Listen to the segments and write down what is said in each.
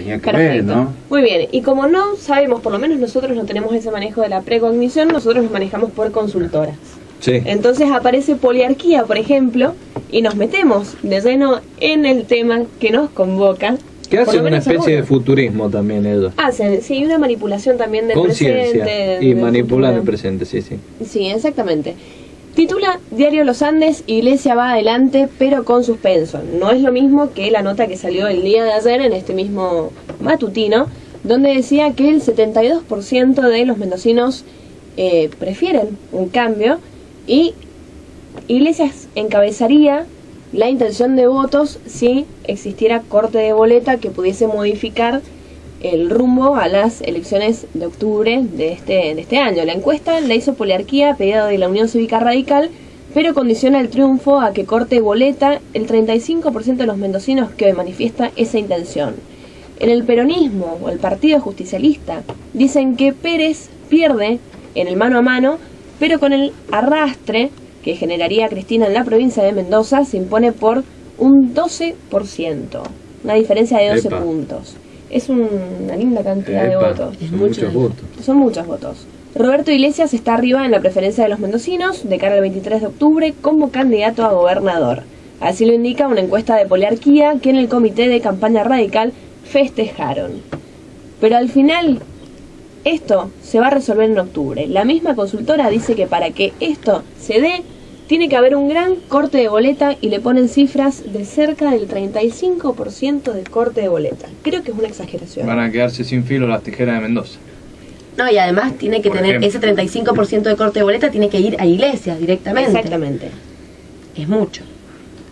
tenía que ver, ¿no? Muy bien, y como no sabemos, por lo menos nosotros no tenemos ese manejo de la precognición, nosotros nos manejamos por consultoras. Sí. Entonces aparece poliarquía, por ejemplo, y nos metemos de lleno en el tema que nos convoca. Que hacen una especie de futurismo también ellos. Hacen, sí, una manipulación también del presente. Y manipulan el presente, sí, sí. Sí, exactamente. Titula Diario Los Andes, Iglesia va adelante, pero con suspenso. No es lo mismo que la nota que salió el día de ayer en este mismo matutino, donde decía que el 72% de los mendocinos prefieren un cambio y Iglesias encabezaría la intención de votos si existiera corte de boleta que pudiese modificar el rumbo a las elecciones de octubre de este año. La encuesta la hizo Poliarquía, pedido de la Unión Cívica Radical, pero condiciona el triunfo a que corte boleta el 35% de los mendocinos que hoy manifiesta esa intención. En el peronismo o el Partido Justicialista dicen que Pérez pierde en el mano a mano, pero con el arrastre que generaría Cristina en la provincia de Mendoza se impone por un 12%, una diferencia de 12 puntos. Es una linda cantidad de votos. Son muchos votos. Son muchos votos. Roberto Iglesias está arriba en la preferencia de los mendocinos de cara al 23 de octubre como candidato a gobernador. Así lo indica una encuesta de Poliarquía que en el comité de campaña radical festejaron. Pero al final esto se va a resolver en octubre. La misma consultora dice que para que esto se dé tiene que haber un gran corte de boleta y le ponen cifras de cerca del 35% de corte de boleta. Creo que es una exageración. Van a quedarse sin filo las tijeras de Mendoza. No, y además tiene que tener ese 35% de corte de boleta, tiene que ir a Iglesias directamente. Exactamente. Es mucho.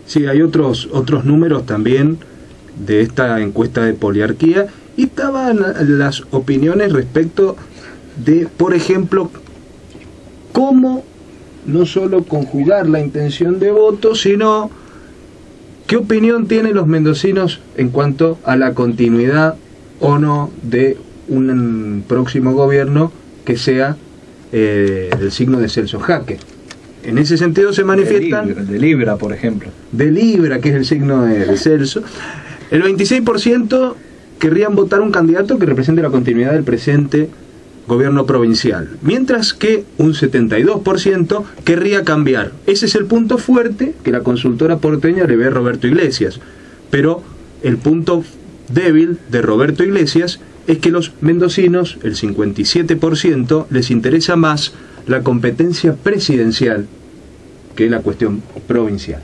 Sí, hay otros números también de esta encuesta de Poliarquía y estaban las opiniones respecto de, por ejemplo, cómo no solo conjugar la intención de voto, sino qué opinión tienen los mendocinos en cuanto a la continuidad o no de un próximo gobierno que sea del signo de Celso Jaque. En ese sentido se manifiestan... De Libra, por ejemplo. De Libra, que es el signo de Celso. El 26% querrían votar un candidato que represente la continuidad del presente gobierno provincial, mientras que un 72% querría cambiar. Ese es el punto fuerte que la consultora porteña le ve a Roberto Iglesias, pero el punto débil de Roberto Iglesias es que los mendocinos, el 57%, les interesa más la competencia presidencial que la cuestión provincial.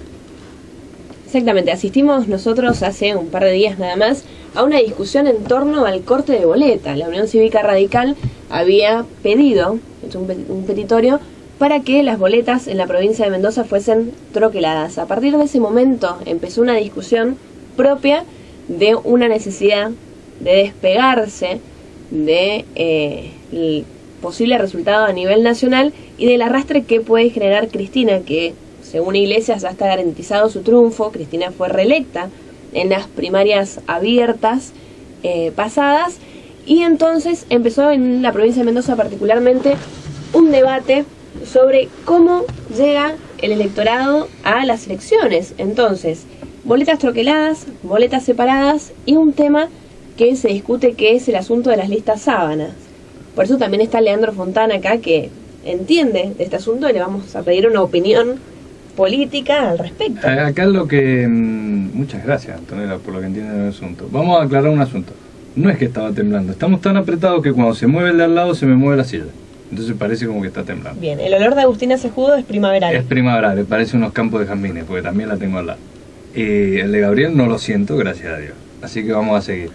Exactamente, asistimos nosotros hace un par de días nada más a una discusión en torno al corte de boleta. La Unión Cívica Radical había pedido, hecho un petitorio, para que las boletas en la provincia de Mendoza fuesen troqueladas. A partir de ese momento empezó una discusión propia de una necesidad de despegarse de el posible resultado a nivel nacional y del arrastre que puede generar Cristina, que según Iglesias ya está garantizado su triunfo. Cristina fue reelecta en las primarias abiertas pasadas, y entonces empezó en la provincia de Mendoza particularmente un debate sobre cómo llega el electorado a las elecciones. Entonces, boletas troqueladas, boletas separadas y un tema que se discute, que es el asunto de las listas sábanas. Por eso también está Leandro Fontana acá, que entiende de este asunto, y le vamos a pedir una opinión política al respecto. Acá lo que... Muchas gracias, Antonella, por lo que entiende del asunto. Vamos a aclarar un asunto. No es que estaba temblando, estamos tan apretados que cuando se mueve el de al lado se me mueve la silla. Entonces parece como que está temblando. Bien, el olor de Agustina Cejudo es primaveral. Es primaveral, parece unos campos de jazmines, porque también la tengo al lado. El de Gabriel no lo siento, gracias a Dios. Así que vamos a seguir.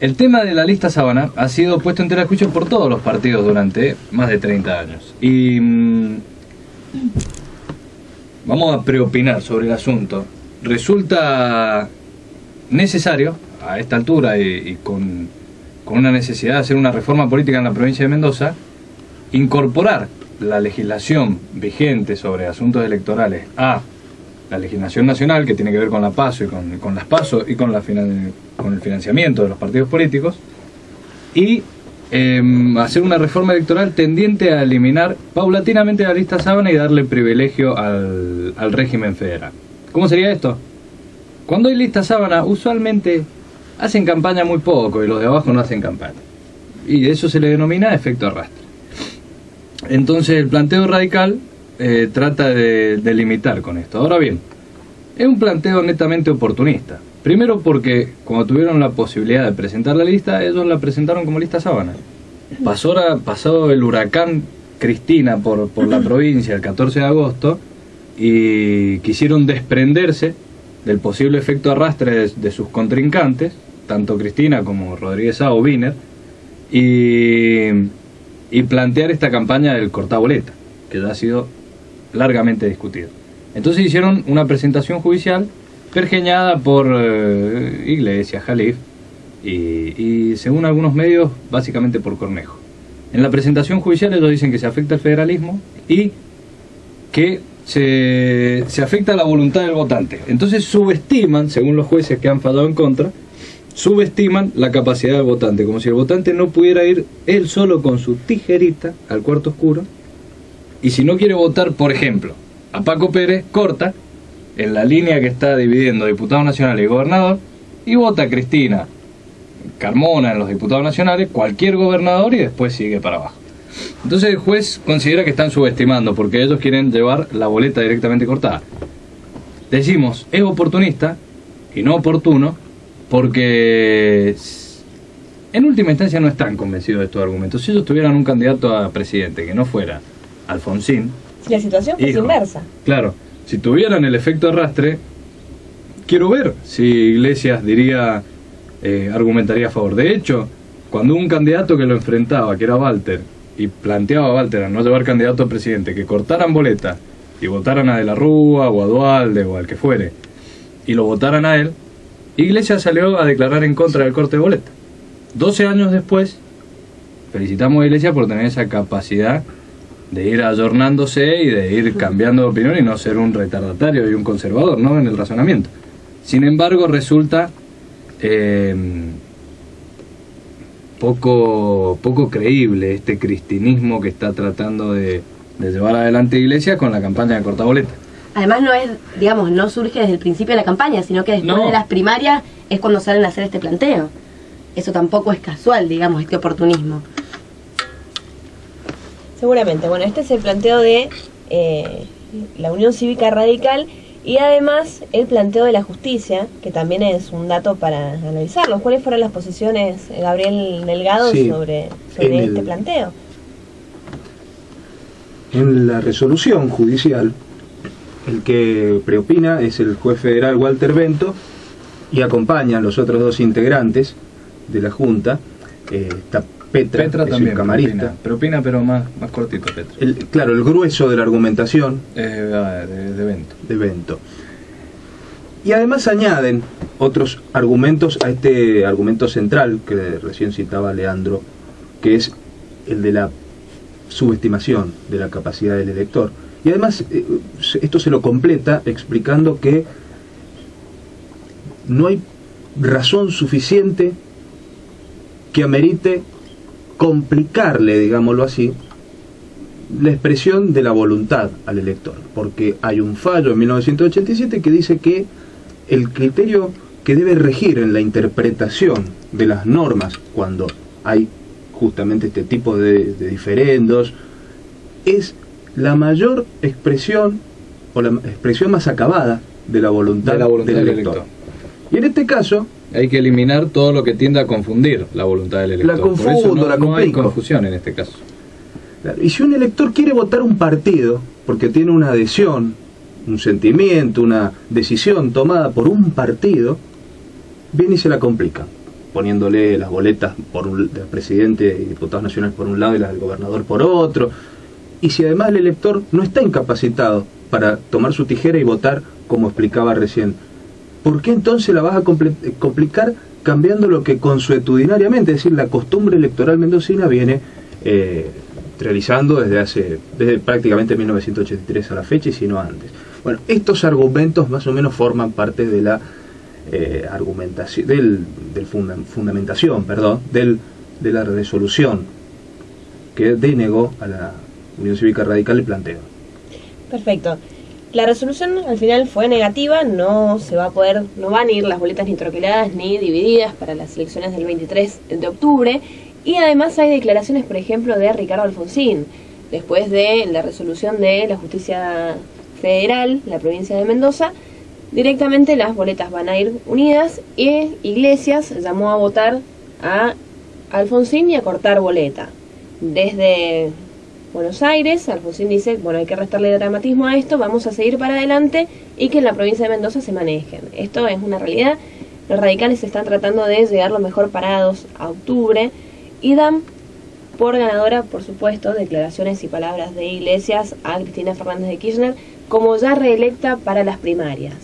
El tema de la lista sábana ha sido puesto en tela de juicio por todos los partidos durante más de 30 años. Y vamos a preopinar sobre el asunto. Resulta necesario, a esta altura y con una necesidad de hacer una reforma política en la provincia de Mendoza, incorporar la legislación vigente sobre asuntos electorales a la legislación nacional, que tiene que ver con la PASO y con las PASO y con el financiamiento de los partidos políticos, y hacer una reforma electoral tendiente a eliminar paulatinamente la lista sábana y darle privilegio al régimen federal. ¿Cómo sería esto? Cuando hay lista sábana, usualmente hacen campaña muy poco y los de abajo no hacen campaña. Y eso se le denomina efecto arrastre. Entonces el planteo radical trata de limitar con esto. Ahora bien, es un planteo netamente oportunista. Primero porque cuando tuvieron la posibilidad de presentar la lista, ellos la presentaron como lista sábana. Pasó el huracán Cristina por la provincia el 14 de agosto y quisieron desprenderse del posible efecto arrastre de sus contrincantes, tanto Cristina como Rodríguez A o Wiener, y plantear esta campaña del cortaboleta, que ya ha sido largamente discutido. Entonces hicieron una presentación judicial pergeñada por Iglesias, Jalif y según algunos medios básicamente por Cornejo. En la presentación judicial ellos dicen que se afecta el federalismo y que se afecta la voluntad del votante. Entonces subestiman, según los jueces que han fallado en contra, subestiman la capacidad del votante, como si el votante no pudiera ir él solo con su tijerita al cuarto oscuro, y si no quiere votar, por ejemplo, a Paco Pérez, corta en la línea que está dividiendo diputado nacional y gobernador, y vota a Cristina Carmona en los diputados nacionales, cualquier gobernador, y después sigue para abajo. Entonces el juez considera que están subestimando, porque ellos quieren llevar la boleta directamente cortada. Decimos, es oportunista y no oportuno, porque en última instancia no están convencidos de estos argumentos. Si ellos tuvieran un candidato a presidente que no fuera Alfonsín, Si la situación fuese inversa. Claro, si tuvieran el efecto arrastre, quiero ver si Iglesias argumentaría a favor. De hecho, cuando un candidato que lo enfrentaba, que era Walter, y planteaba a Walter a no llevar candidato a presidente, que cortaran boleta y votaran a De la Rúa o a Duhalde o al que fuere, y lo votaran a él, Iglesias salió a declarar en contra del corte de boleta. 12 años después, felicitamos a Iglesias por tener esa capacidad de ir ayornándose y de ir cambiando de opinión y no ser un retardatario y un conservador, ¿no?, en el razonamiento. Sin embargo, resulta poco creíble este cristinismo que está tratando de llevar adelante Iglesias con la campaña de cortaboleta. Además no es, digamos, no surge desde el principio de la campaña, sino que después de las primarias es cuando salen a hacer este planteo. Eso tampoco es casual, digamos, este oportunismo. Seguramente. Bueno, este es el planteo de la Unión Cívica Radical y además el planteo de la justicia, que también es un dato para analizarlo. ¿Cuáles fueron las posiciones, Gabriel Delgado, sobre este planteo? En la resolución judicial, el que preopina es el juez federal Walter Bento y acompañan los otros dos integrantes de la Junta. Está Petra que también, es un camarista. Preopina, pero más cortito, Petra. Claro, el grueso de la argumentación de Bento. Y además añaden otros argumentos a este argumento central que recién citaba Leandro, que es el de la subestimación de la capacidad del elector. Y además esto se lo completa explicando que no hay razón suficiente que amerite complicarle, digámoslo así, la expresión de la voluntad al elector, porque hay un fallo en 1987 que dice que el criterio que debe regir en la interpretación de las normas cuando hay justamente este tipo de diferendos es la mayor expresión o la expresión más acabada de la voluntad, del elector. Y en este caso hay que eliminar todo lo que tienda a confundir la voluntad del elector. La confundo, por eso la complico. no hay confusión en este caso. Y si un elector quiere votar un partido porque tiene una adhesión, un sentimiento, una decisión tomada por un partido, viene y se la complica, poniéndole las boletas del presidente y diputados nacionales por un lado y las del gobernador por otro. Y si además el elector no está incapacitado para tomar su tijera y votar, como explicaba recién, ¿por qué entonces la vas a complicar cambiando lo que consuetudinariamente, es decir, la costumbre electoral mendocina viene realizando desde prácticamente 1983 a la fecha y si no antes? Bueno, estos argumentos más o menos forman parte de la argumentación, fundamentación de la resolución que denegó a la Unión Cívica Radical el planteo. Perfecto. La resolución al final fue negativa, no van a ir las boletas ni troqueladas ni divididas para las elecciones del 23 de octubre, y además hay declaraciones, por ejemplo, de Ricardo Alfonsín, después de la resolución de la Justicia Federal, la provincia de Mendoza. Directamente las boletas van a ir unidas, y Iglesias llamó a votar a Alfonsín y a cortar boleta. Desde Buenos Aires, Alfonsín dice, bueno, hay que restarle dramatismo a esto, vamos a seguir para adelante y que en la provincia de Mendoza se manejen. Esto es una realidad. Los radicales están tratando de llegar lo mejor parados a octubre y dan por ganadora, por supuesto, declaraciones y palabras de Iglesias a Cristina Fernández de Kirchner como ya reelecta para las primarias.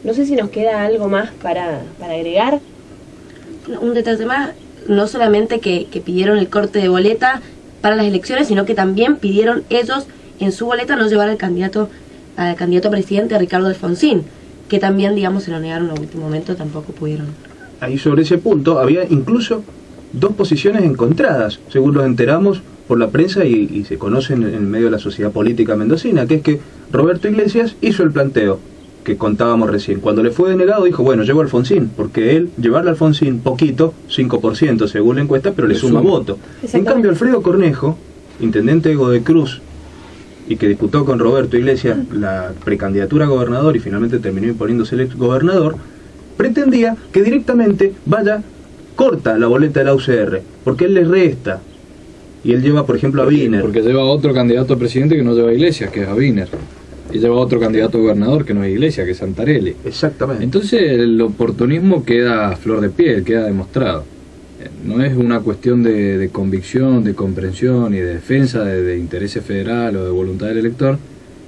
No sé si nos queda algo más para agregar. Un detalle más, no solamente que pidieron el corte de boleta para las elecciones, sino que también pidieron ellos en su boleta no llevar al candidato a presidente Ricardo Alfonsín, que también, digamos, se lo negaron a último momento, tampoco pudieron. Ahí sobre ese punto había incluso dos posiciones encontradas, según nos enteramos por la prensa y se conoce en medio de la sociedad política mendocina, que es que Roberto Iglesias hizo el planteo que contábamos recién. Cuando le fue denegado dijo, bueno, llevo a Alfonsín, porque él, llevarle a Alfonsín poquito, 5% según la encuesta, pero le suma voto. En cambio, Alfredo Cornejo, intendente de Godoy Cruz, y que disputó con Roberto Iglesias la precandidatura a gobernador y finalmente terminó imponiéndose el ex gobernador, pretendía que directamente vaya corta la boleta de la UCR, porque él le resta. Y él lleva, por ejemplo, a Wiener. Porque lleva otro candidato a presidente que no lleva a Iglesias, que es a Wiener. Y lleva otro candidato a gobernador que no es Iglesias, que es Santarelli. Exactamente. Entonces el oportunismo queda a flor de piel, queda demostrado. No es una cuestión de convicción, de comprensión y de defensa de intereses federal o de voluntad del elector,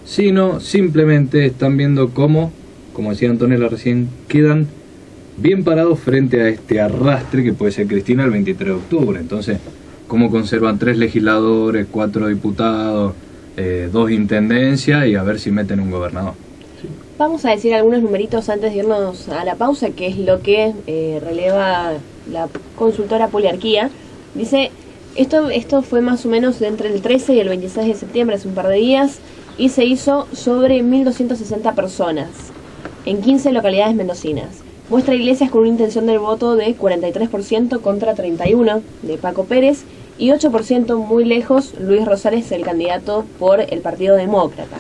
sino simplemente están viendo cómo, como decía Antonella recién, quedan bien parados frente a este arrastre que puede ser Cristina el 23 de octubre. Entonces, cómo conservan 3 legisladores, 4 diputados, 2 intendencias y a ver si meten un gobernador. Vamos a decir algunos numeritos antes de irnos a la pausa, que es lo que releva la consultora Poliarquía. Dice, esto fue más o menos entre el 13 y el 26 de septiembre, hace un par de días, y se hizo sobre 1.260 personas en 15 localidades mendocinas. Muestra Iglesias con una intención del voto de 43% contra 31% de Paco Pérez, y 8% muy lejos Luis Rosales, el candidato por el Partido Demócrata.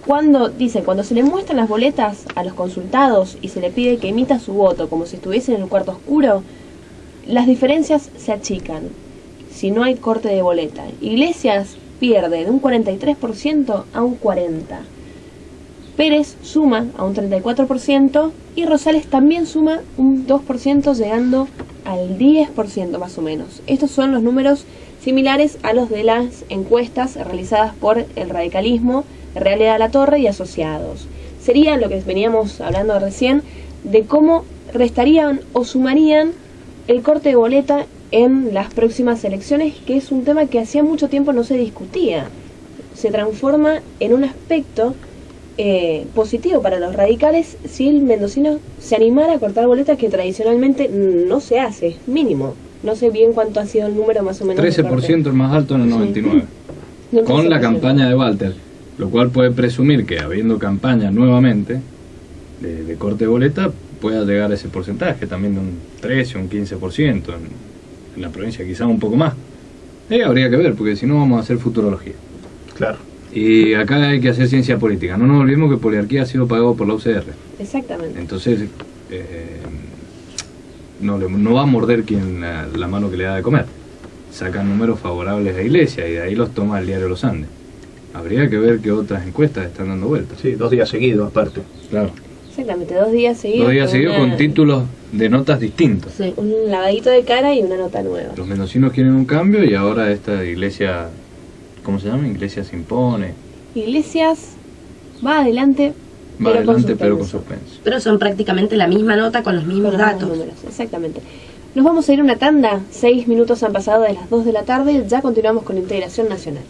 Cuando se le muestran las boletas a los consultados y se le pide que emita su voto como si estuviese en el cuarto oscuro, las diferencias se achican si no hay corte de boleta. Iglesias pierde de un 43% a un 40%. Pérez suma a un 34% y Rosales también suma un 2%, llegando al 10% más o menos. Estos son los números similares a los de las encuestas realizadas por el radicalismo, Realidad La Torre y asociados. Sería lo que veníamos hablando recién, de cómo restarían o sumarían el corte de boleta en las próximas elecciones, que es un tema que hacía mucho tiempo no se discutía. Se transforma en un aspecto positivo para los radicales si el mendocino se animara a cortar boletas, que tradicionalmente no se hace, es mínimo. No sé bien cuánto ha sido el número más o menos. 13% el más alto en el 99, sí. Con la campaña de Walter, lo cual puede presumir que habiendo campaña nuevamente de corte de boleta pueda llegar a ese porcentaje, también de un 13 o un 15% en la provincia, quizás un poco más. Habría que ver, porque si no vamos a hacer futurología. Claro. Y acá hay que hacer ciencia política. No nos olvidemos que Poliarquía ha sido pagado por la UCR. Exactamente. Entonces, no va a morder quien la mano que le da de comer. Sacan números favorables a Iglesia y de ahí los toma el diario Los Andes. Habría que ver qué otras encuestas están dando vueltas. Sí, 2 días seguidos aparte. Claro. Exactamente, 2 días seguidos. 2 días seguidos con títulos de notas distintos. Sí, un lavadito de cara y una nota nueva. Los mendocinos quieren un cambio y ahora esta Iglesia, ¿cómo se llama? Iglesia se impone. Iglesias va adelante, pero con suspenso. Pero son prácticamente la misma nota con los mismos datos. Números, exactamente. Nos vamos a ir a una tanda. 6 minutos han pasado de las 2 de la tarde. Ya continuamos con Integración Nacional.